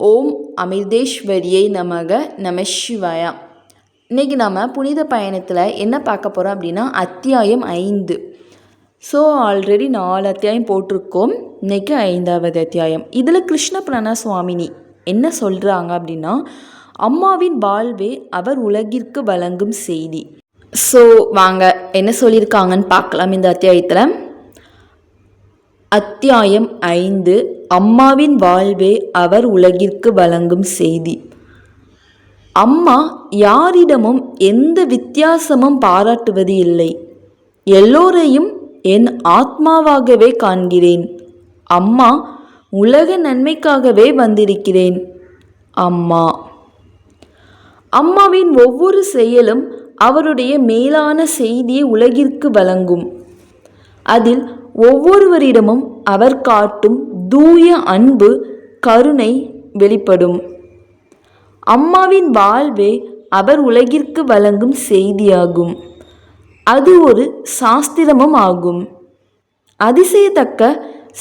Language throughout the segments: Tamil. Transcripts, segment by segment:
ஓம் அமிர்தேஸ்வரியை நமக நம சிவாயா. இன்றைக்கி நம்ம புனித பயணத்தில் என்ன பார்க்க போகிறோம் அப்படின்னா அத்தியாயம் 5. ஸோ ஆல்ரெடி 4 அத்தியாயம் போட்டிருக்கோம். இன்றைக்கி 5வது அத்தியாயம். இதில் கிருஷ்ண பிரணா சுவாமினி என்ன சொல்கிறாங்க அப்படின்னா, அம்மாவின் வாழ்வே அவர் உலகிற்கு வழங்கும் செய்தி. ஸோ வாங்க என்ன சொல்லியிருக்காங்கன்னு பார்க்கலாம். இந்த அத்தியாயத்தில் அத்தியாயம் 5, அம்மாவின் வாழ்வே அவர் உலகிற்கு வழங்கும் செய்தி. அம்மா யாரிடமும் எந்த வித்தியாசமும் பாராட்டுவது இல்லை. எல்லோரையும் என் ஆத்மாவாகவே காண்கிறேன். அம்மா உலக நன்மைக்காகவே வந்திருக்கிறேன். அம்மாவின் ஒவ்வொரு செயலும் அவருடைய மேலான செய்தியை உலகிற்கு வழங்கும். அதில் ஒவ்வொருவரிடமும் அவர் காட்டும் தூய அன்பு, கருணை வெளிப்படும். அம்மாவின் வாழ்வே அவர் உலகிற்கு வழங்கும் செய்தியாகும். அது ஒரு சாஸ்திரமும் ஆகும். அதிசயத்தக்க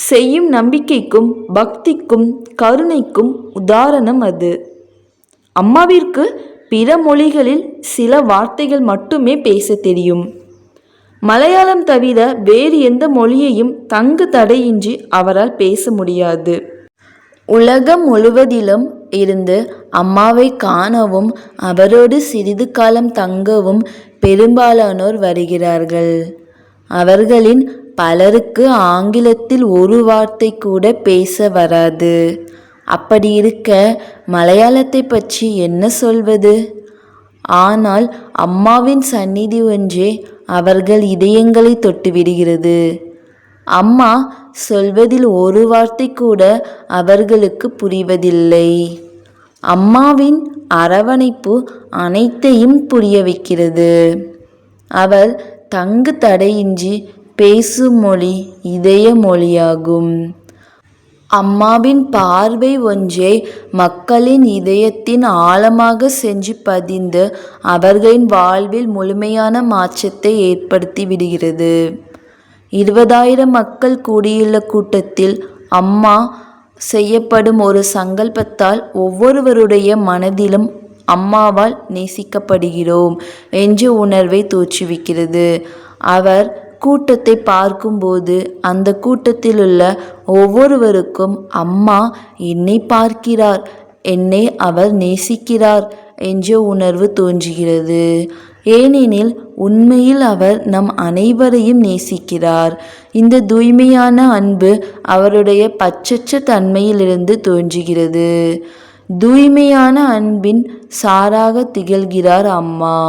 செய்யும் நம்பிக்கைக்கும் பக்திக்கும் கருணைக்கும் உதாரணம் அது. அம்மாவிற்கு பிற மொழிகளில் சில வார்த்தைகள் மட்டுமே பேச தெரியும். மலையாளம் தவிர வேறு எந்த மொழியையும் தங்கு தடையின்றி அவரால் பேச முடியாது. உலகம் முழுவதிலும் இருந்து அம்மாவை காணவும் அவரோடு சிறிது காலம் தங்கவும் பெரும்பாலானோர் வருகிறார்கள். அவர்களின் பலருக்கு ஆங்கிலத்தில் ஒரு வார்த்தை கூட பேச வராது. அப்படி இருக்க மலையாளத்தை பற்றி என்ன சொல்வது? ஆனால் அம்மாவின் சந்நிதி ஒன்றே அவர்கள் இதயங்களை தொட்டுவிடுகிறது. அம்மா சொல்வதில் ஒரு வார்த்தை கூட அவர்களுக்கு புரிவதில்லை. அம்மாவின் அரவணைப்பு அனைத்தையும் புரிய வைக்கிறது. அவர் தங்கு தடையின்றி பேசும் மொழி இதய மொழியாகும். அம்மாவின் பார்வை ஒன்றே மக்களின் இதயத்தின் ஆழமாக சென்று பதிந்து அவர்களின் வாழ்வில் முழுமையான மாற்றத்தை ஏற்படுத்தி விடுகிறது. 20,000 மக்கள் கூடியுள்ள கூட்டத்தில் அம்மா செய்யப்படும் ஒரு சங்கல்பத்தால் ஒவ்வொருவருடைய மனதிலும் அம்மாவால் நேசிக்கப்படுகிறோம் என்ற உணர்வை தோற்றுவிக்கிறது. அவர் கூட்டத்தை பார்க்கும்போது அந்த கூட்டத்திலுள்ள ஒவ்வொருவருக்கும் அம்மா என்னை பார்க்கிறார், என்னை அவர் நேசிக்கிறார் என்ற உணர்வு தோன்றுகிறது. ஏனெனில் உண்மையில் அவர் நம் அனைவரையும் நேசிக்கிறார். இந்த தூய்மையான அன்பு அவருடைய பற்றற்ற தன்மையிலிருந்து தோன்றுகிறது. தூய்மையான அன்பின் சாராக திகழ்கிறார் அம்மா.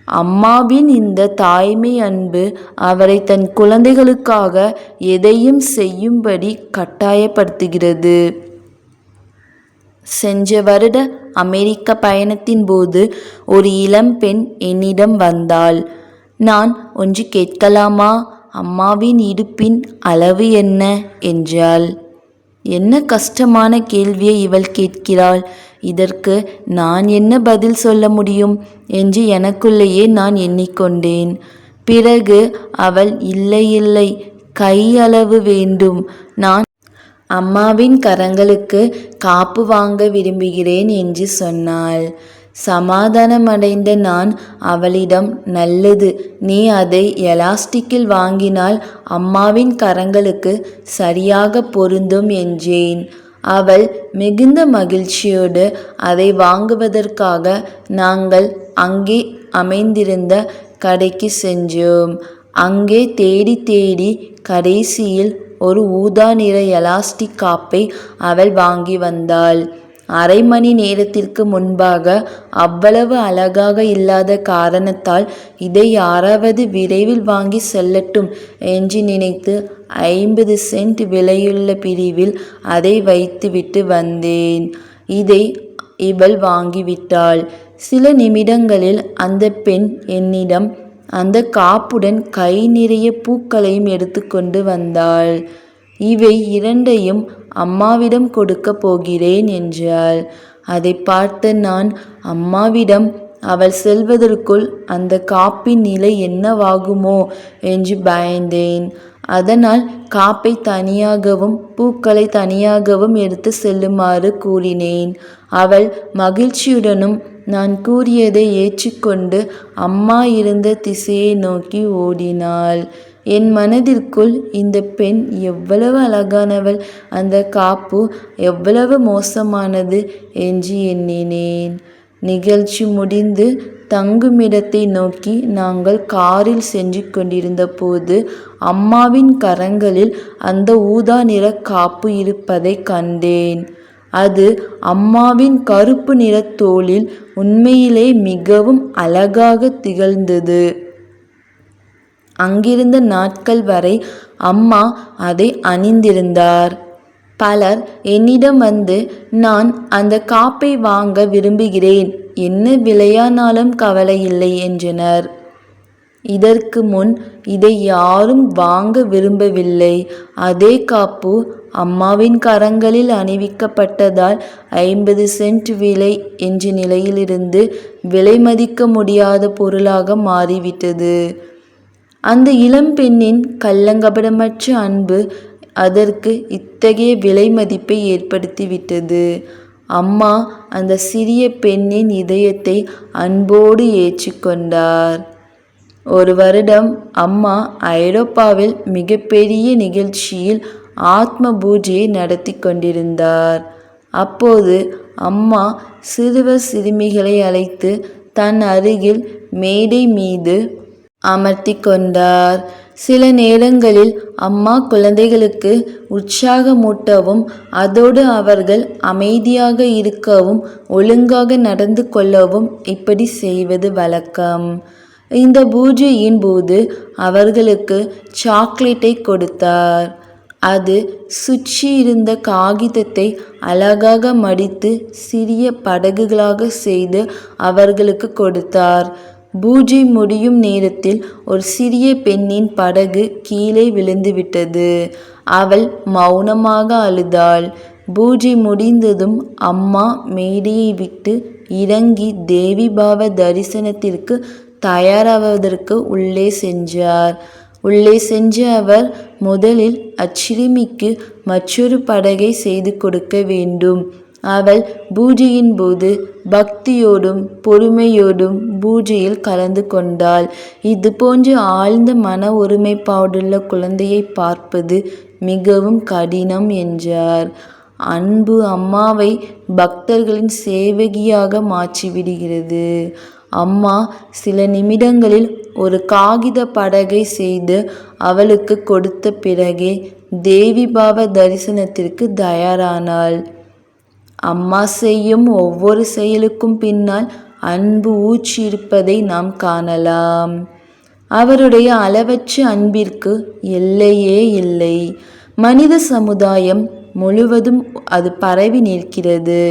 அம்மாவின் இந்த தாய்மை அன்பு அவரை தன் குழந்தைகளுக்காக எதையும் செய்யும்படி கட்டாயப்படுத்துகிறது. சென்ற வருட அமெரிக்க பயணத்தின் போது ஒரு இளம்பெண் என்னிடம் வந்தாள். நான் ஒன்று கேட்கலாமா? அம்மாவின் இடுப்பின் அளவு என்ன என்றாள். என்ன கஷ்டமான கேள்வியை இவள் கேட்கிறாள். இதற்கு நான் என்ன பதில் சொல்ல முடியும் என்று எனக்குள்ளேயே நான் எண்ணிக்கொண்டேன். பிறகு அவள் இல்லை, கை அளவு வேண்டும். நான் அம்மாவின் கரங்களுக்கு காப்பு வாங்க விரும்புகிறேன் என்று சொன்னாள். சமாதானமடைந்த நான் அவளிடம், நல்லது, நீ அதை எலாஸ்டிக்கில் வாங்கினால் அம்மாவின் கரங்களுக்கு சரியாக பொருந்தும் என்றேன். அவள் மிகுந்த மகிழ்ச்சியோடு அதை வாங்குவதற்காக நாங்கள் அங்கே அமைந்திருந்த கடைக்கு சென்றோம். அங்கே தேடி கடைசியில் ஒரு ஊதா நிற எலாஸ்டிக் காப்பை அவள் வாங்கி வந்தாள். அரை மணி நேரத்திற்கு முன்பாக அவ்வளவு அழகாக இல்லாத காரணத்தால் இதை யாராவது விரைவில் வாங்கி செல்லட்டும் என்று நினைத்து 50 சென்ட் விலையுள்ள பிரிவில் அதை வைத்துவிட்டு வந்தேன். இதை இவள் வாங்கிவிட்டாள். சில நிமிடங்களில் அந்த பெண் என்னிடம் அந்த காப்புடன் கை நிறைய பூக்களையும் எடுத்துக்கொண்டு வந்தாள். இவை 2ஐயும் அம்மாவிடம் கொடுக்க போகிறேன் என்றாள். அதை பார்த்த நான் அம்மாவிடம் அவள் செல்வதற்குள் அந்த காப்பின் நிலை என்னவாகுமோ என்று பயந்தேன். அதனால் காப்பை தனியாகவும் பூக்களை தனியாகவும் எடுத்து செல்லுமாறு கூறினேன். அவள் மகிழ்ச்சியுடனும் நான் கூறியதை ஏற்றுக்கொண்டு அம்மா இருந்த திசையை நோக்கி ஓடினாள். என் மனதிற்குள் இந்த பெண் எவ்வளவு அழகானவள், அந்த காப்பு எவ்வளவு மோசமானது என்று எண்ணினேன். நிகழ்ச்சி முடிந்து தங்குமிடத்தை நோக்கி நாங்கள் காரில் சென்று கொண்டிருந்த போது அம்மாவின் கரங்களில் அந்த ஊதா நிற காப்பு இருப்பதை கண்டேன். அது அம்மாவின் கருப்பு நிற தோளில் உண்மையிலே மிகவும் அழகாக திகழ்ந்தது. அங்கிருந்த நாட்கள் வரை அம்மா அதை அணிந்திருந்தார். பலர் என்னிடம் வந்து, நான் அந்த காப்பை வாங்க விரும்புகிறேன், என்ன விலையானாலும் கவலையில்லை என்றனர். இதற்கு முன் இதை யாரும் வாங்க விரும்பவில்லை. அதே காப்பு அம்மாவின் கரங்களில் அணிவிக்கப்பட்டதால் 50 சென்ட் விலை என்ற நிலையிலிருந்து விலை மதிக்க முடியாத பொருளாக மாறிவிட்டது. அந்த இளம்பெண்ணின் கள்ளங்கபடமற்ற அன்பு அதற்கு இத்தகைய விலை மதிப்பை ஏற்படுத்திவிட்டது. அம்மா அந்த சிறிய பெண்ணின் இதயத்தை அன்போடு ஏற்றுக்கொண்டார். ஒரு வருடம் அம்மா ஐரோப்பாவில் மிகப்பெரிய நிகழ்ச்சியில் ஆத்ம பூஜையை நடத்தி கொண்டிருந்தார். அப்போது அம்மா சிறுவர் சிறுமிகளை அழைத்து தன் அருகில் மேடை மீது அமர்த்தி கொண்டார். சில நேரங்களில் அம்மா குழந்தைகளுக்கு உற்சாகமூட்டவும் அதோடு அவர்கள் அமைதியாக இருக்கவும் ஒழுங்காக நடந்து கொள்ளவும் இப்படி செய்வது வழக்கம். இந்த பூஜையின் போது அவர்களுக்கு சாக்லேட்டை கொடுத்தார். அது சுற்றி இருந்த காகிதத்தை அழகாக மடித்து சிறிய படகுகளாக செய்து அவர்களுக்கு கொடுத்தார். பூஜை முடியும் நேரத்தில் ஒரு சிறிய பெண்ணின் படகு கீழே விழுந்துவிட்டது. அவள் மௌனமாக அழுதாள். பூஜை முடிந்ததும் அம்மா மேடையை விட்டு இறங்கி தேவி பாவ தரிசனத்திற்கு தயாராவதற்கு உள்ளே சென்றார். உள்ளே சென்ற அவர் முதலில் அச்சிறுமிக்கு மற்றொரு படகை செய்து கொடுக்க வேண்டும். அவள் பூஜையின் போது பக்தியோடும் பொறுமையோடும் பூஜையில் கலந்து கொண்டாள். இது போன்ற ஆழ்ந்த மன ஒருமைப்பாடுள்ள குழந்தையை பார்ப்பது மிகவும் கடினம் என்றார். அன்பு அம்மாவை பக்தர்களின் சேவகியாக மாற்றிவிடுகிறது. அம்மா சில நிமிடங்களில் ஒரு காகித படகை செய்து அவளுக்கு கொடுத்த பிறகே தேவி பாவ தரிசனத்திற்கு தயாரானாள். அம்மா செய்யும் ஒவ்வொரு செயலுக்கும் பின்னால் அன்பு ஊற்றியிருப்பதை நாம் காணலாம். அவருடைய அளவற்ற அன்பிற்கு எல்லையே இல்லை. மனித சமுதாயம் முழுவதும் அது பரவி நிற்கிறது.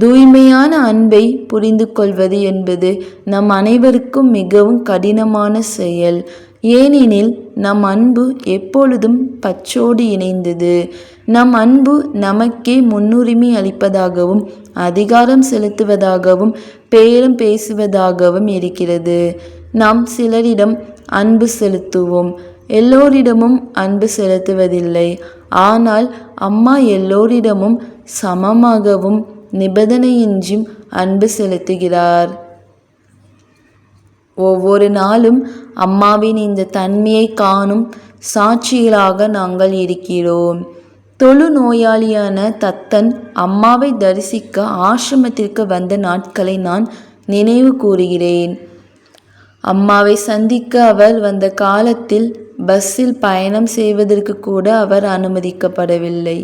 தூய்மையான அன்பை புரிந்து கொள்வது என்பது நம் அனைவருக்கும் மிகவும் கடினமான செயல். ஏனெனில் நம் அன்பு எப்பொழுதும் பற்றோடு இணைந்தது. நம் அன்பு நமக்கே முன்னுரிமை அளிப்பதாகவும் அதிகாரம் செலுத்துவதாகவும் பேரம் பேசுவதாகவும் இருக்கிறது. நாம் சிலரிடம் அன்பு செலுத்துவோம், எல்லோரிடமும் அன்பு செலுத்துவதில்லை. ஆனால் அம்மா எல்லோரிடமும் சமமாகவும் நிபந்தனையின்றியும் அன்பு செலுத்துகிறார். ஒவ்வொரு நாளும் அம்மாவின் இந்த தன்மையை காணும் சாட்சிகளாக நாங்கள் இருக்கிறோம். தொழுநோயாளியான தத்தன் அம்மாவை தரிசிக்க ஆசிரமத்திற்கு வந்த நாட்களை நான் நினைவு கூறுகிறேன். அம்மாவை சந்திக்க அவர் வந்த காலத்தில் பஸ்ஸில் பயணம் செய்வதற்கு கூட அவர் அனுமதிக்கப்படவில்லை.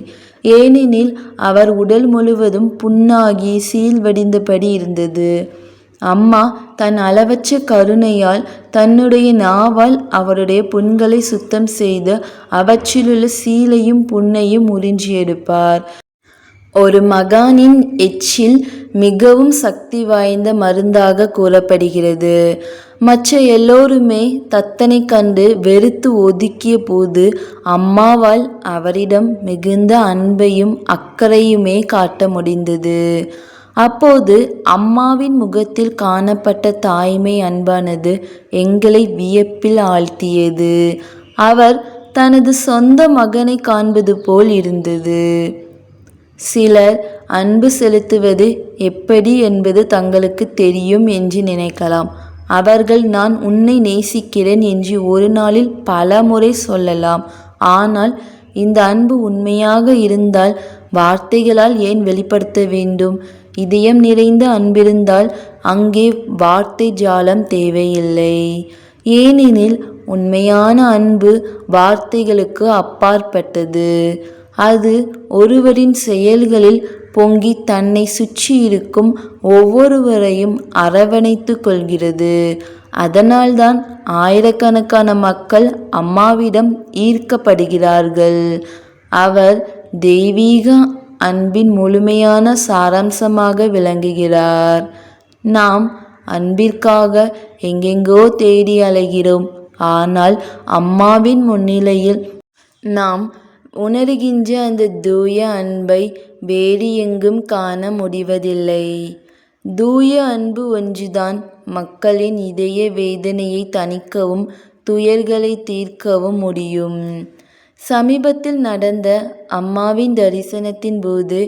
ஏனெனில் அவர் உடல் முழுவதும் புண்ணாகி சீழ்வடிந்தபடி இருந்தது. அம்மா தன் அளவற்ற கருணையால் தன்னுடைய நாவால் அவருடைய புண்களை சுத்தம் செய்து அவற்றிலுள்ள சீலையும் புண்ணையும் உறிஞ்சி எடுப்பார். ஒரு மகானின் எச்சில் மிகவும் சக்தி வாய்ந்த மருந்தாக கூறப்படுகிறது. மற்ற எல்லோருமே தத்தனை கண்டு வெறுத்து ஒதுக்கிய போது அம்மாவால் அவரிடம் மிகுந்த அன்பையும் அக்கறையுமே காட்ட முடிந்தது. அப்போது அம்மாவின் முகத்தில் காணப்பட்ட தாய்மை அன்பானது எங்களை வியப்பில் ஆழ்த்தியது. அவர் தனது சொந்த மகனை காண்பது போல் இருந்தது. சிலர் அன்பு செலுத்துவது எப்படி என்பது தங்களுக்கு தெரியும் என்று நினைக்கலாம். அவர்கள் நான் உன்னை நேசிக்கிறேன் என்று ஒரு நாளில் பல முறை சொல்லலாம். ஆனால் இந்த அன்பு உண்மையாக இருந்தால் வார்த்தைகளால் ஏன் வெளிப்படுத்த வேண்டும்? இதயம் நிறைந்த அன்பிருந்தால் அங்கே வார்த்தை ஜாலம் தேவையில்லை. ஏனெனில் உண்மையான அன்பு வார்த்தைகளுக்கு அப்பாற்பட்டது. அது ஒருவரின் செயல்களில் பொங்கி தன்னை சுற்றி இருக்கும் ஒவ்வொருவரையும் அரவணைத்து கொள்கிறது. அதனால்தான் ஆயிரக்கணக்கான மக்கள் அம்மாவிடம் ஈர்க்கப்படுகிறார்கள். அவர் தெய்வீக அன்பின் முழுமையான சாராம்சமாக விளங்குகிறார். நாம் அன்பிற்காக எங்கெங்கோ தேடி அலைகிறோம். ஆனால் அம்மாவின் முன்னிலையில் நாம் உணர்கின்ற அந்த தூய அன்பை வேறு எங்கும் காண முடிவதில்லை. தூய அன்பு ஒன்றுதான் மக்களின் இதய வேதனையை தணிக்கவும் துயர்களை தீர்க்கவும் முடியும். சமீபத்தில் நடந்த அம்மாவின் தரிசனத்தின் போது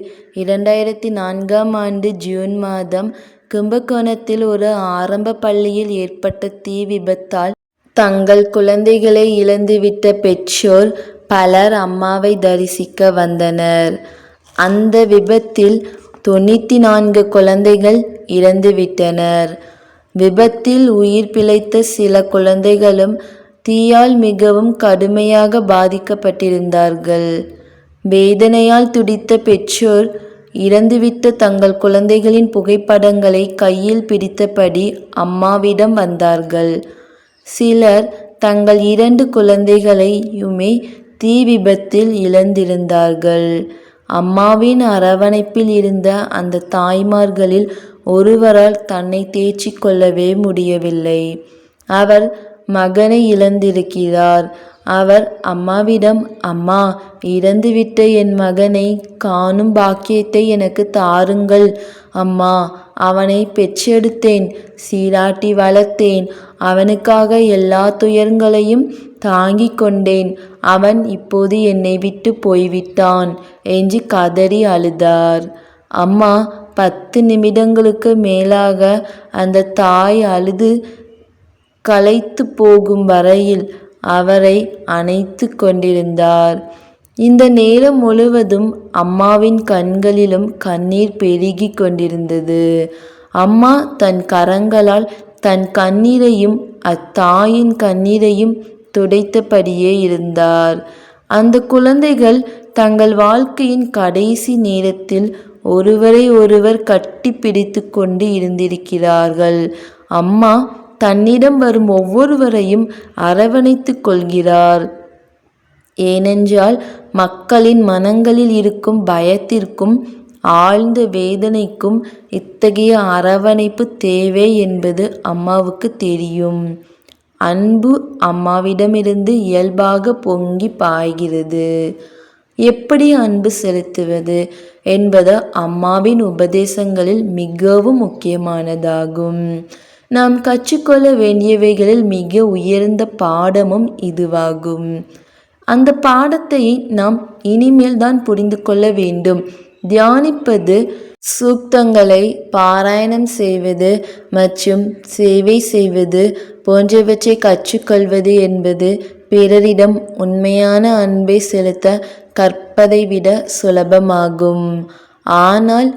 2004ஆம் ஆண்டு ஜூன் மாதம் கும்பகோணத்தில் ஒரு ஆரம்ப பள்ளியில் ஏற்பட்ட தீ விபத்தால் தங்கள் குழந்தைகளை இழந்துவிட்ட பெற்றோர் பலர் அம்மாவை தரிசிக்க வந்தனர். அந்த விபத்தில் 94 குழந்தைகள் இறந்துவிட்டனர். விபத்தில் உயிர் பிழைத்த சில குழந்தைகளும் தீயால் மிகவும் கடுமையாக பாதிக்கப்பட்டிருந்தார்கள். வேதனையால் துடித்த பெற்றோர் இறந்துவிட்ட தங்கள் குழந்தைகளின் புகைப்படங்களை கையில் பிடித்தபடி அம்மாவிடம் வந்தார்கள். சிலர் தங்கள் 2 குழந்தைகளையுமே தீ விபத்தில் இழந்திருந்தார்கள். அம்மாவின் அரவணைப்பில் இருந்த அந்த தாய்மார்களில் ஒருவரால் தன்னை தேற்றிக் கொள்ளவே முடியவில்லை. அவர் மகனை இழந்திருக்கிறார். அவர் அம்மாவிடம், அம்மா, இறந்துவிட்ட என் மகனை காணும் பாக்கியத்தை எனக்கு தாருங்கள் அம்மா. அவனை பெற்றெடுத்தேன், சீராட்டி வளர்த்தேன். அவனுக்காக எல்லா துயரங்களையும் தாங்கிக் கொண்டேன். அவன் இப்போது என்னை விட்டு போய்விட்டான் என்று கதறி அழுதார். அம்மா 10 நிமிடங்களுக்கு மேலாக அந்த தாய் அழுது களைத்து போகும் வரையில் அவரை அணைத்து கொண்டிருந்தார். இந்த நேரம் முழுவதும் அம்மாவின் கண்களிலும் கண்ணீர் பெருகி கொண்டிருந்தது. அம்மா தன் கரங்களால் தன் கண்ணீரையும் அத்தாயின் கண்ணீரையும் துடைத்தபடியே இருந்தார். அந்த குழந்தைகள் தங்கள் வாழ்க்கையின் கடைசி நேரத்தில் ஒருவரை ஒருவர் கட்டி பிடித்து கொண்டு இருந்திருக்கிறார்கள். அம்மா தன்னிடம் வரும் ஒவ்வொருவரையும் அரவணைத்து கொள்கிறார். ஏனென்றால் மக்களின் மனங்களில் இருக்கும் பயத்திற்கும் ஆழ்ந்த வேதனைக்கும் இத்தகைய அரவணைப்பு தேவை என்பது அம்மாவுக்கு தெரியும். அன்பு அம்மாவிடமிருந்து இயல்பாக பொங்கி பாய்கிறது. எப்படி அன்பு செலுத்துவது என்பது அம்மாவின் உபதேசங்களில் மிகவும் முக்கியமானதாகும். நாம் கற்றுக்கொள்ள வேண்டியவைகளில் மிக உயர்ந்த பாடமும் இதுவாகும். அந்த பாடத்தை நாம் இனிமேல் தான் புரிந்து கொள்ள வேண்டும். தியானிப்பது, சூக்தங்களை பாராயணம் செய்வது மற்றும் சேவை செய்வது போன்றவற்றை கற்றுக்கொள்வது என்பது பிறரிடம் உண்மையான அன்பை செலுத்த கற்பதை விட சுலபமாகும். ஆனால்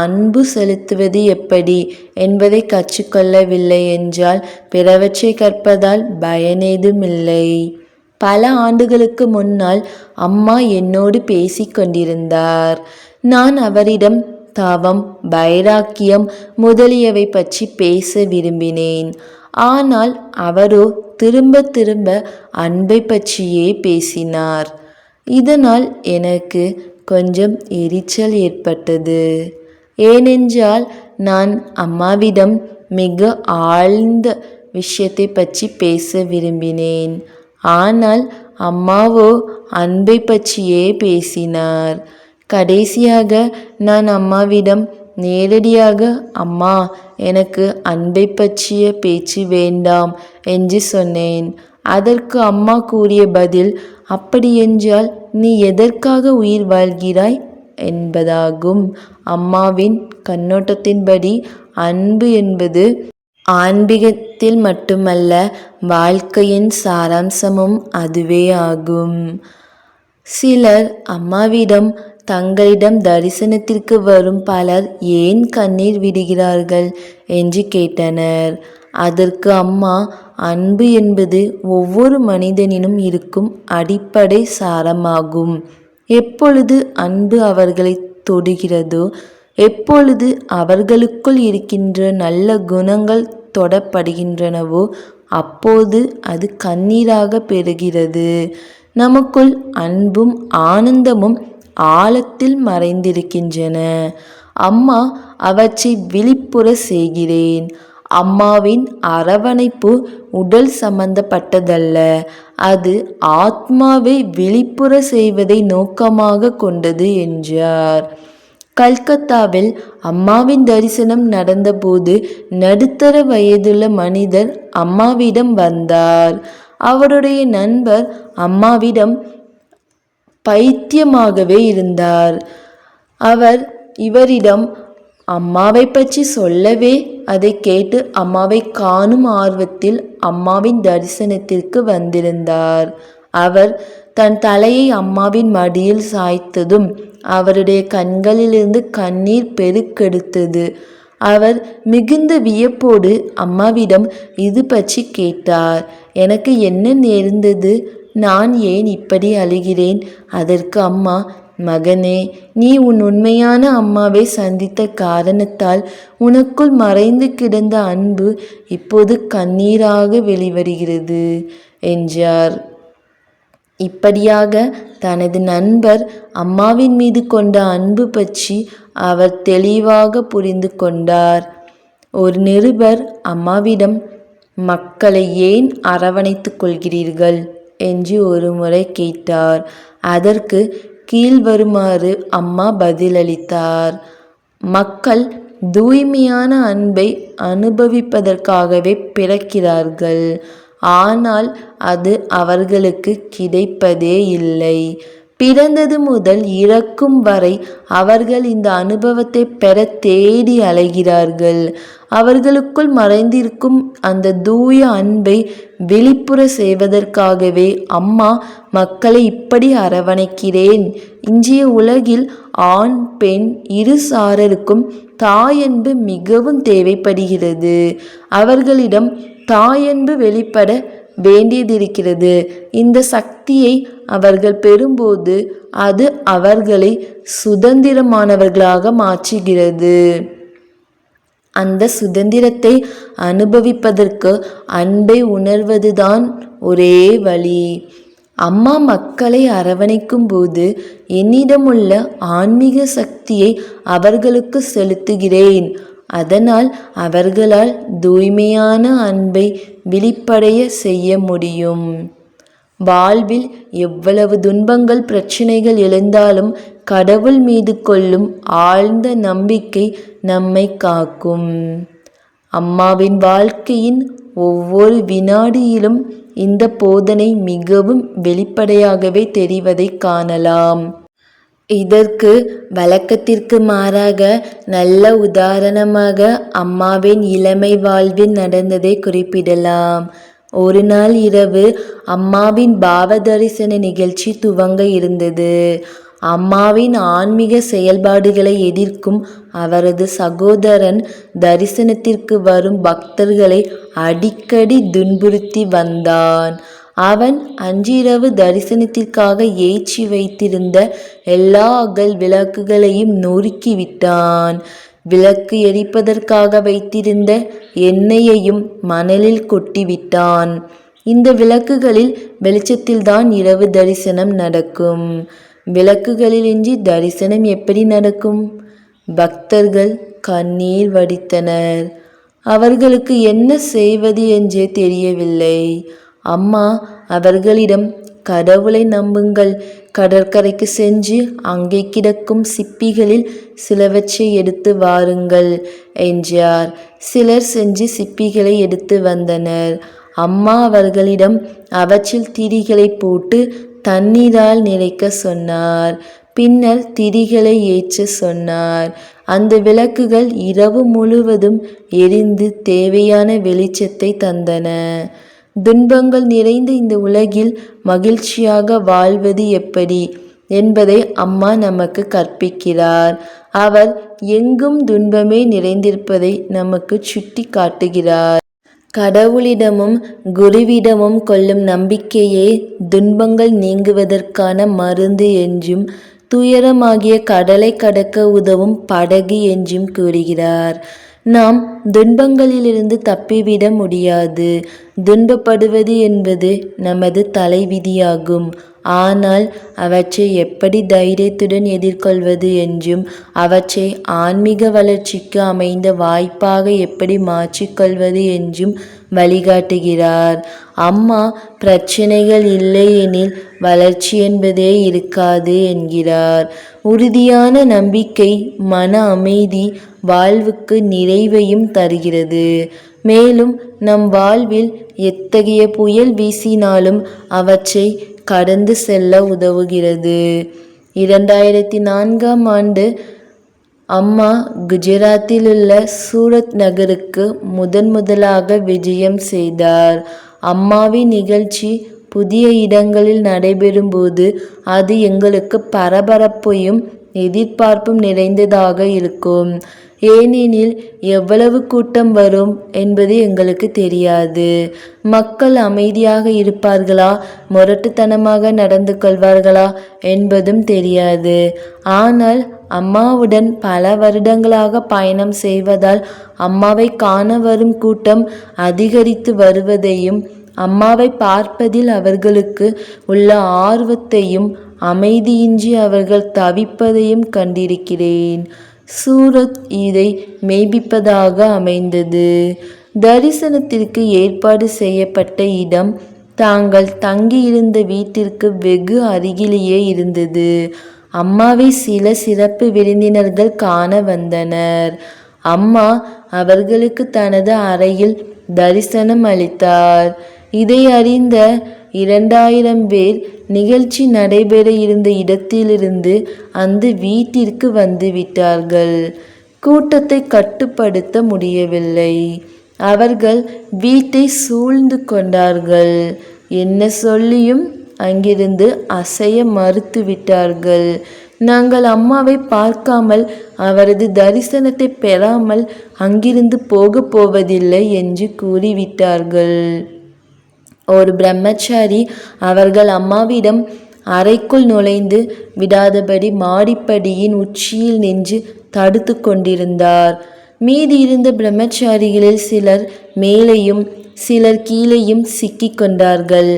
அன்பு செலுத்துவது எப்படி என்பதை கற்றுக்கொள்ளவில்லை என்றால் பிறவற்றை கற்பதால் பயனேதுமில்லை. பல ஆண்டுகளுக்கு முன்னால் அம்மா என்னோடு பேசிக் கொண்டிருந்தார். நான் அவரிடம் தவம், வைராக்கியம் முதலியவை பற்றி பேச விரும்பினேன். ஆனால் அவரோ திரும்ப திரும்ப அன்பை பற்றியே பேசினார். இதனால் எனக்கு கொஞ்சம் எரிச்சல் ஏற்பட்டது. ஏனென்றால் நான் அம்மாவிடம் மிக ஆழ்ந்த விஷயத்தை பற்றி பேச விரும்பினேன். ஆனால் அம்மாவோ அன்பை பற்றியே பேசினார். கடைசியாக நான் அம்மாவிடம் நேரடியாக, அம்மா, எனக்கு அன்பை பற்றிய பேச்சு வேண்டாம் என்று சொன்னேன். அதற்கு அம்மா கூறிய பதில், அப்படியென்றால் நீ எதற்காக உயிர் வாழ்கிறாய் என்பதாகும். அம்மாவின் கண்ணோட்டத்தின்படி அன்பு என்பது ஆன்மீகத்தில் மட்டுமல்ல, வாழ்க்கையின் சாராம்சமும் அதுவே ஆகும். சிலர் அம்மாவிடம் தங்களிடம் தரிசனத்திற்கு வரும் பலர் ஏன் கண்ணீர் விடுகிறார்கள் என்று கேட்டனர். அதற்கு அம்மா, அன்பு என்பது ஒவ்வொரு மனிதனிலும் இருக்கும் அடிப்படை சாரமாகும். எப்பொழுது அன்பு அவர்களை தொடுகிறதோ, எப்பொழுது அவர்களுக்குள் இருக்கின்ற நல்ல குணங்கள் தொடப்படுகின்றனவோ, அப்போது அது கண்ணீராக பெறுகிறது. நமக்குள் அன்பும் ஆனந்தமும் ஆழத்தில் மறைந்திருக்கின்றன. அம்மா அவற்றை விழிப்புற செய்கிறேன். அம்மாவின் அரவணைப்பு உடல் சம்பந்தப்பட்டதல்ல, அது ஆத்மாவை விழிப்புற செய்வதை நோக்கமாக கொண்டது என்றார். கல்கத்தாவில் அம்மாவின் தரிசனம் நடந்தபோது நடுத்தர வயதுள்ள மனிதர் அம்மாவிடம் வந்தார். அவருடைய நண்பர் அம்மாவிடம் பைத்தியமாகவே இருந்தார். அவர் இவரிடம் அம்மாவை பற்றி சொல்லவே, அதை கேட்டு அம்மாவை காணும் ஆர்வத்தில் அம்மாவின் தரிசனத்திற்கு வந்திருந்தார். அவர் தன் தலையை அம்மாவின் மடியில் சாய்த்ததும் அவருடைய கண்களிலிருந்து கண்ணீர் பெருக்கெடுத்தது. அவர் மிகுந்த வியப்போடு அம்மாவிடம் இது பற்றி கேட்டார். எனக்கு என்ன நேர்ந்தது? நான் ஏன் இப்படி அழுகிறேன்? அதற்கு அம்மா, மகனே, நீ உன் உண்மையான அம்மாவை சந்தித்த காரணத்தால் உனக்குள் மறைந்து கிடந்த அன்பு இப்போது கண்ணீராக வெளிவருகிறது என்றார். இப்படியாக தனது நண்பர் அம்மாவின் மீது கொண்ட அன்பு பற்றி அவர் தெளிவாக புரிந்து கொண்டார். ஒரு நிருபர் அம்மாவிடம், மக்களை ஏன் அரவணைத்துக் கொள்கிறீர்கள் என்று ஒரு முறை கேட்டார். அதற்கு கீழ்வருமாறு அம்மா பதிலளித்தார். மக்கள் தூய்மையான அன்பை அனுபவிப்பதற்காகவே பிறக்கிறார்கள். ஆனால் அது அவர்களுக்கு கிடைப்பதே இல்லை. பிறந்தது முதல் இறக்கும் வரை அவர்கள் இந்த அனுபவத்தை பெற தேடி அலைகிறார்கள். அவர்களுக்குள் மறைந்திருக்கும் அந்த தூய அன்பை வெளிப்புற செய்வதற்காகவே அம்மா மக்களை இப்படி அரவணைக்கிறேன். இன்றைய உலகில் ஆண் பெண் இரு சாரருக்கும் தாயன்பு மிகவும் தேவைப்படுகிறது. அவர்களிடம் தாயன்பு வெளிப்பட வேண்டியதிருக்கிறது. இந்த சக்தியை அவர்கள் பெறும்போது அது அவர்களை சுதந்திரமானவர்களாக மாற்றுகிறது. அந்த சுதந்திரத்தை அனுபவிப்பதற்கு அன்பை உணர்வதுதான் ஒரே வழி. அம்மா மக்களை அரவணைக்கும் போது என்னிடமுள்ள ஆன்மீக சக்தியை அவர்களுக்கு செலுத்துகிறேன். அதனால் அவர்களால் தூய்மையான அன்பை வெளிப்படைய செய்ய முடியும். வாழ்வில் எவ்வளவு துன்பங்கள் பிரச்சனைகள் எழுந்தாலும் கடவுள் மீது கொள்ளும் ஆழ்ந்த நம்பிக்கை நம்மை காக்கும். அம்மாவின் வாழ்க்கையின் ஒவ்வொரு வினாடியிலும் இந்த போதனை மிகவும் வெளிப்படையாகவே தெரிவதை காணலாம். இதற்கு வழக்கத்திற்கு மாறாக நல்ல உதாரணமாக அம்மாவின் இளமை வாழ்வில் நடந்ததை குறிப்பிடலாம். ஒரு நாள் இரவு அம்மாவின் பாவ தரிசன நிகழ்ச்சி துவங்க இருந்தது. அம்மாவின் ஆன்மீக செயல்பாடுகளை எதிர்க்கும் அவரது சகோதரன் தரிசனத்திற்கு வரும் பக்தர்களை அடிக்கடி துன்புறுத்தி வந்தான். அவன் அன்றிரவு தரிசனத்திற்காக ஏற்றி வைத்திருந்த எல்லா அகல் விளக்குகளையும் நொறுக்கி விட்டான். விளக்கு எரிப்பதற்காக வைத்திருந்த எண்ணெயையும் மணலில் கொட்டிவிட்டான். இந்த விளக்குகளில் வெளிச்சத்தில்தான் இரவு தரிசனம் நடக்கும். விளக்குகளிலின்றி தரிசனம் எப்படி நடக்கும்? பக்தர்கள் கண்ணீர் வடித்தனர். அவர்களுக்கு என்ன செய்வது என்றே தெரியவில்லை. அம்மா அவர்களிடம், கடவுளை நம்புங்கள், கடற்கரைக்கு சென்று அங்கே கிடக்கும் சிப்பிகளில் சிலவற்றை எடுத்து வாருங்கள் என்றார். சிலர் சென்று சிப்பிகளை எடுத்து வந்தனர். அம்மா அவர்களிடம் அவற்றில் திரிகளை போட்டு தண்ணீரால் நிறைக்க சொன்னார். பின்னர் திரிகளை ஏற்ற சொன்னார். அந்த விளக்குகள் இரவு முழுவதும் எரிந்து தேவையான வெளிச்சத்தை தந்தன. துன்பங்கள் நிறைந்த இந்த உலகில் மகிழ்ச்சியாக வாழ்வது எப்படி என்பதை அம்மா நமக்கு கற்பிக்கிறார். அவர் எங்கும் துன்பமே நிறைந்திருப்பதை நமக்கு சுட்டி காட்டுகிறார். கடவுளிடமும் குருவிடமும் கொள்ளும் நம்பிக்கையே துன்பங்கள் நீங்குவதற்கான மருந்து என்றும் துயரமாகிய கடலை கடக்க உதவும் படகு என்றும் கூறுகிறார். நாம் துன்பங்களிலிருந்து தப்பிவிட முடியாது. துன்பப்படுவது என்பது நமது தலைவிதியாகும். ஆனால் அவற்றை எப்படி தைரியத்துடன் எதிர்கொள்வது என்றும் அவற்றை ஆன்மீக வளர்ச்சிக்கு அமைந்த வாய்ப்பாக எப்படி மாற்றிக்கொள்வது என்றும் வழிகாட்டுகிறார். அம்மா பிரச்சனைகள் இல்லை எனில் வளர்ச்சி என்பதே இருக்காது என்கிறார். உறுதியான நம்பிக்கை மன அமைதி வாழ்வுக்கு நிறைவையும் தருகிறது. மேலும் நம் வாழ்வில் எத்தகைய புயல் வீசினாலும் அவற்றை கடந்து செல்ல உதவுகிறது. 2004ஆம் ஆண்டு அம்மா குஜராத்தில் உள்ள சூரத் நகருக்கு முதலாக விஜயம் செய்தார். அம்மாவின் நிகழ்ச்சி புதிய இடங்களில் நடைபெறும்போது அது எங்களுக்கு பரபரப்பையும் எதிர்பார்ப்பும் நிறைந்ததாக இருக்கும். ஏனெனில் எவ்வளவு கூட்டம் வரும் என்பது எங்களுக்கு தெரியாது. மக்கள் அமைதியாக இருப்பார்களா, முரட்டுத்தனமாக நடந்து கொள்வார்களா என்பதும் தெரியாது. ஆனால் அம்மாவுடன் பல வருடங்களாக பயணம் செய்வதால் அம்மாவை காண வரும் கூட்டம் அதிகரித்து வருவதையும் அம்மாவை பார்ப்பதில் அவர்களுக்கு உள்ள ஆர்வத்தையும் அமைதியின்றி அவர்கள் தவிப்பதையும் கண்டிருக்கிறேன். சூரத் இதை மெய்ப்பிப்பதாக அமைந்தது. தரிசனத்திற்கு ஏற்பாடு செய்யப்பட்ட இடம் தாங்கள் தங்கியிருந்த வீட்டிற்கு வெகு அருகிலேயே இருந்தது. அம்மாவை சில சிறப்பு விருந்தினர்கள் காண வந்தனர். அம்மா அவர்களுக்கு தனது அறையில் தரிசனம் அளித்தார். இதை அறிந்த 2000 பேர் நிகழ்ச்சி நடைபெற இருந்த இடத்திலிருந்து அந்த வீட்டிற்கு வந்துவிட்டார்கள். கூட்டத்தை கட்டுப்படுத்த முடியவில்லை. அவர்கள் வீட்டை சூழ்ந்து கொண்டார்கள். என்ன சொல்லியும் அங்கிருந்து அசைய மறுத்துவிட்டார்கள். நாங்கள் அம்மாவை பார்க்காமல் அவரது தரிசனத்தை பெறாமல் அங்கிருந்து போவதில்லை என்று கூறிவிட்டார்கள். ஒரு பிரம்மச்சாரி அவர்கள் அம்மாவிடம் அறைக்குள் நுழைந்து விடாதபடி மாடிப்படியின் உச்சியில் நின்று தடுத்து கொண்டிருந்தார். மீதி இருந்த பிரம்மச்சாரிகளில் சிலர் மேலேயும் சிலர் கீழேயும் சிக்கி கொண்டார்கள்.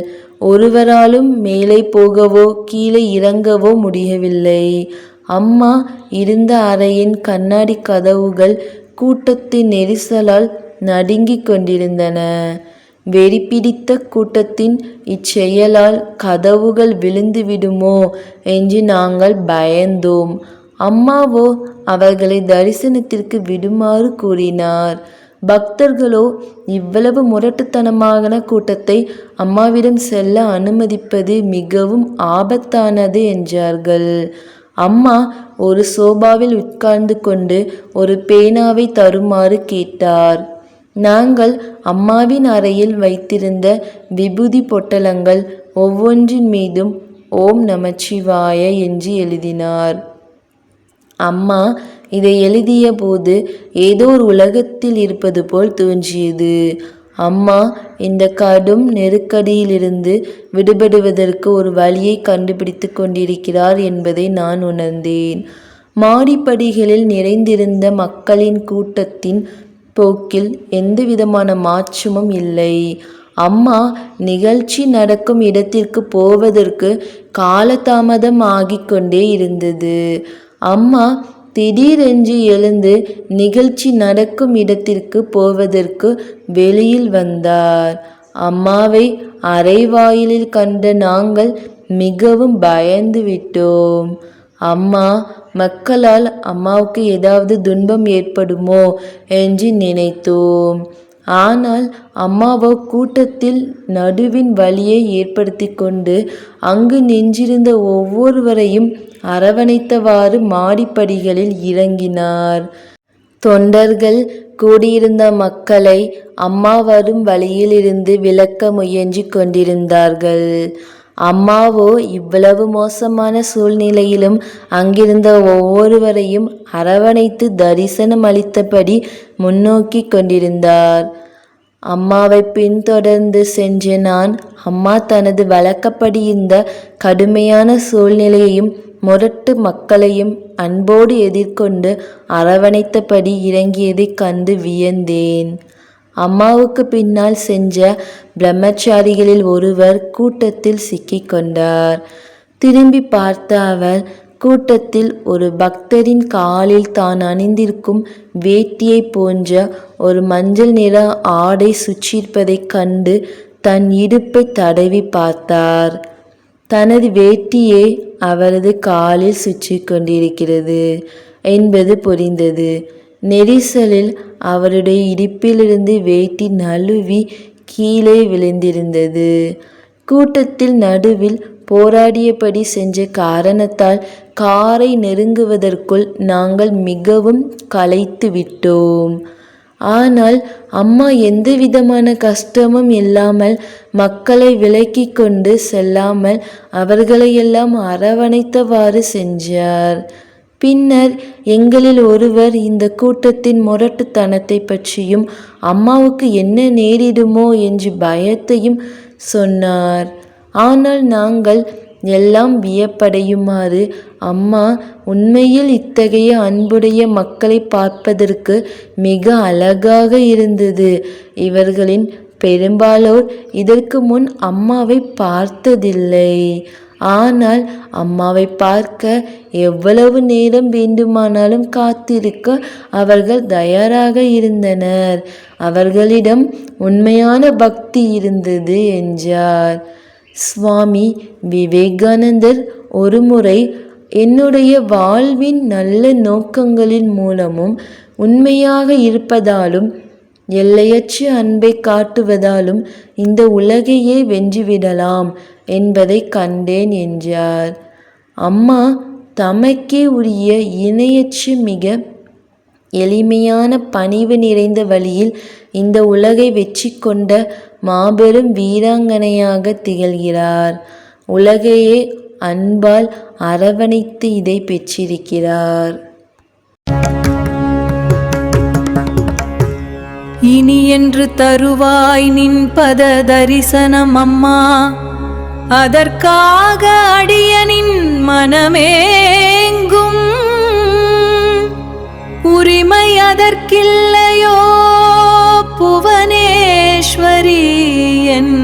ஒருவராலும் மேலே போகவோ கீழே இறங்கவோ முடியவில்லை. அம்மா இருந்த அறையின் கண்ணாடி கதவுகள் கூட்டத்தின் நெரிசலால் நடுங்கிக் கொண்டிருந்தன. வெறி பிடித்த கூட்டத்தின் இச்செயலால் கதவுகள் விழுந்து விடுமோ என்று நாங்கள் பயந்தோம். அம்மாவோ அவர்களை தரிசனத்திற்கு விடுமாறு கூறினார். பக்தர்களோ இவ்வளவு முரட்டுத்தனமான கூட்டத்தை அம்மாவிடம் செல்ல அனுமதிப்பது மிகவும் ஆபத்தானது என்றார்கள். அம்மா ஒரு சோபாவில் உட்கார்ந்து கொண்டு ஒரு பேனாவை தருமாறு கேட்டார். நாங்கள் அம்மாவின் அறையில் வைத்திருந்த விபூதி பொட்டலங்கள் ஒவ்வொன்றின் மீதும் ஓம் நமச்சிவாய என்று எழுதினார். அம்மா இதை எழுதிய போது ஏதோ ஒரு உலகத்தில் இருப்பது போல் தோன்றியது. அம்மா இந்த கடும் நெருக்கடியிலிருந்து விடுபடுவதற்கு ஒரு வழியை கண்டுபிடித்து கொண்டிருக்கிறார் என்பதை நான் உணர்ந்தேன். மாடிப்படிகளில் நிறைந்திருந்த மக்களின் கூட்டத்தின் போக்கில் எந்தவிதமான மாற்றமும் இல்லை. அம்மா நிகழ்ச்சி நடக்கும் இடத்திற்கு போவதற்கு காலதாமதம் ஆகிக் கொண்டே இருந்தது. அம்மா திடீரென்று எழுந்து நிகழ்ச்சி நடக்கும் இடத்திற்கு போவதற்கு வெளியில் வந்தார். அம்மாவை அறைவாயிலில் கண்ட நாங்கள் மிகவும் பயந்து விட்டோம். அம்மா மக்களால் அம்மாவுக்கு ஏதாவது துன்பம் ஏற்படுமோ என்று நினைத்தோம். ஆனால் அம்மாவோ கூட்டத்தில் நடுவின் வழியை ஏற்படுத்தி கொண்டு அங்கு நின்றிருந்த ஒவ்வொருவரையும் அரவணைத்தவாறு மாடிப்படிகளில் இறங்கினார். தொண்டர்கள் கூடியிருந்த மக்களை அம்மா வரும் வழியிலிருந்து விலக்க முயன்று கொண்டிருந்தார்கள். அம்மாவோ இவ்வளவு மோசமான சூழ்நிலையிலும் அங்கிருந்த ஒவ்வொருவரையும் அரவணைத்து தரிசனம் அளித்தபடி முன்னோக்கி கொண்டிருந்தார். அம்மாவை பின்தொடர்ந்து சென்ற நான், அம்மா தனது வழக்கப்படி இந்த கடுமையான சூழ்நிலையையும் முரட்டு மக்களையும் அன்போடு எதிர்கொண்டு அரவணைத்தபடி இறங்கியதைக் கண்டு வியந்தேன். அம்மாவுக்கு பின்னால் சென்ற பிரம்மச்சாரிகளில் ஒருவர் கூட்டத்தில் சிக்கிக்கொண்டார். திரும்பி பார்த்த அவர் கூட்டத்தில் ஒரு பக்தரின் காலில் தான் அணிந்திருக்கும் வேட்டியை போன்ற ஒரு மஞ்சள் நிற ஆடை சுற்றியிருப்பதைக் கண்டு தன் இடுப்பை தடவி பார்த்தார். தனது வேட்டியே அவரது காலில் சுற்றி கொண்டிருக்கிறது என்பது புரிந்தது. நெரிசலில் அவருடைய இடுப்பிலிருந்து வேட்டி நழுவி கீழே விழுந்திருந்தது. கூட்டத்தில் நடுவில் போராடியபடி சென்ற காரணத்தால் காரை நெருங்குவதற்குள் நாங்கள் மிகவும் களைத்து விட்டோம். ஆனால் அம்மா எந்தவிதமான கஷ்டமும் இல்லாமல் மக்களை விலக்கி கொண்டு செல்லாமல் அவர்களையெல்லாம் அரவணைத்தவாறு சென்றார். பின்னர் எங்களில் ஒருவர் இந்த கூட்டத்தின் முரட்டுத்தனத்தை பற்றியும் அம்மாவுக்கு என்ன நேரிடுமோ என்று பயத்தையும் சொன்னார். ஆனால் நாங்கள் எல்லாம் வியப்படையுமாறு, அம்மா உண்மையில் இத்தகைய அன்புடைய மக்களை பார்ப்பதற்கு மிக அழகாக இருந்தது. இவர்களின் பெரும்பாலோர் இதற்கு முன் அம்மாவை பார்த்ததில்லை. ஆனால் அம்மாவை பார்க்க எவ்வளவு நேரம் வேண்டுமானாலும் காத்திருக்க அவர்கள் தயாராக இருந்தனர். அவர்களிடம் உண்மையான பக்தி இருந்தது என்றார். சுவாமி விவேகானந்தர் ஒருமுறை, என்னுடைய வாழ்வின் நல்ல நோக்கங்களின் மூலமும் உண்மையாக இருப்பதாலும் எல்லையற்ற அன்பை காட்டுவதாலும் இந்த உலகையே வென்றுவிடலாம் என்பதை கண்டேன் என்றார். அம்மா தமக்கே உரிய இணையற்ற மிக எளிமையான பணிவு நிறைந்த வழியில் இந்த உலகை வெற்றி கொண்ட மாபெரும் வீராங்கனையாக திகழ்கிறார். உலகையே அன்பால் அரவணைத்து இதை பெற்றிருக்கிறார். இனி என்று தருவாய் நின் பத தரிசனம் அம்மா, அதற்காக அடியனின் மனமேங்கும். உரிமை அதற்கில்லையோ புவனேஸ்வரி, என்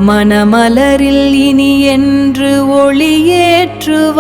மனமலரில் இனி என்று ஒளியேற்றுவாய்.